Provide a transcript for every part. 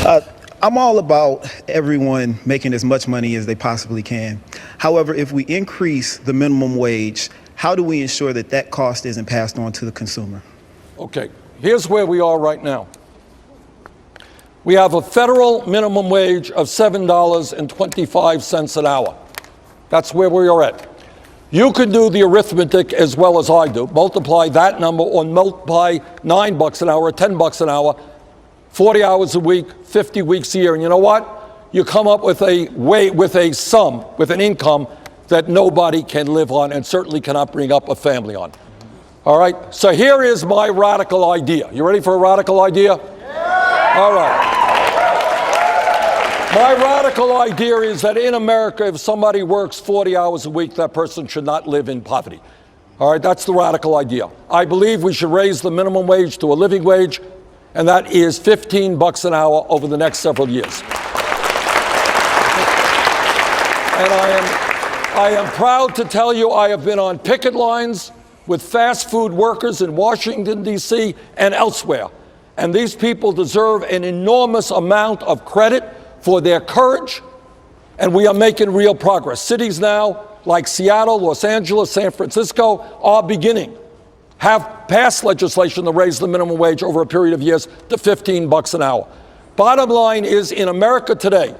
I'm all about everyone making as much money as they possibly can. However, if we increase the minimum wage, how do we ensure that that cost isn't passed on to the consumer? Okay, here's where we are right now. We have a federal minimum wage of $7.25 an hour. That's where we are at. You can do the arithmetic as well as I do. Multiply that number or multiply $9 an hour, $10 an hour, 40 hours a week, 50 weeks a year. And you know what? You come up with a sum, with an income that nobody can live on and certainly cannot bring up a family on. All right? So here is my radical idea. You ready for a radical idea? Yeah. All right. My radical idea is that in America, if somebody works 40 hours a week, that person should not live in poverty. All right, that's the radical idea. I believe we should raise the minimum wage to a living wage, and that is $15 an hour over the next several years. And I am proud to tell you I have been on picket lines with fast food workers in Washington, D.C. and elsewhere. And these people deserve an enormous amount of credit for their courage, and we are making real progress. Cities now, like Seattle, Los Angeles, San Francisco, are beginning, have passed legislation to raise the minimum wage over a period of years to $15 an hour. Bottom line is, in America today,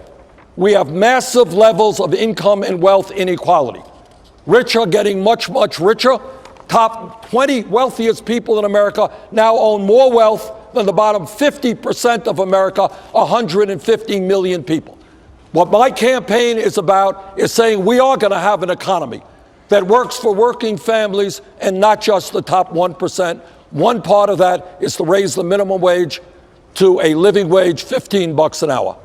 we have massive levels of income and wealth inequality. Rich are getting much, much richer. Top 20 wealthiest people in America now own more wealth than the bottom 50% of America, 150 million people. What my campaign is about is saying we are going to have an economy that works for working families and not just the top 1%. One part of that is to raise the minimum wage to a living wage, $15 an hour.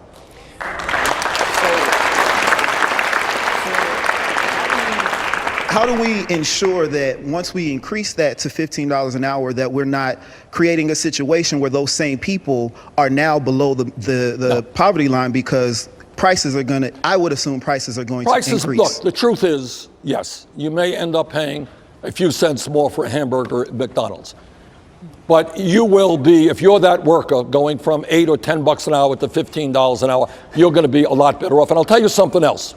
How do we ensure that once we increase that to $15 an hour, that we're not creating a situation where those same people are now below the poverty line because prices are going to, I would assume prices are going to increase? Look, the truth is, yes, you may end up paying a few cents more for a hamburger at McDonald's. But you will be, if you're that worker going from $8 or $10 an hour to $15 an hour, you're going to be a lot better off. And I'll tell you something else.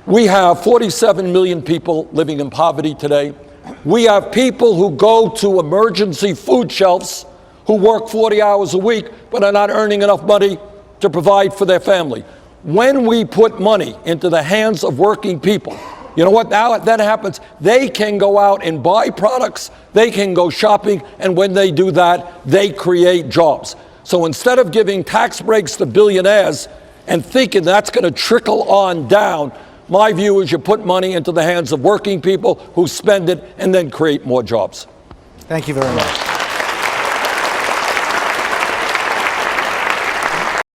We have 47 million people living in poverty today. We have people who go to emergency food shelves who work 40 hours a week but are not earning enough money to provide for their family. When we put money into the hands of working people, you know what now that happens? They can go out and buy products, they can go shopping, and when they do that, they create jobs. So instead of giving tax breaks to billionaires and thinking that's going to trickle on down, my view is you put money into the hands of working people who spend it and then create more jobs. Thank you very much.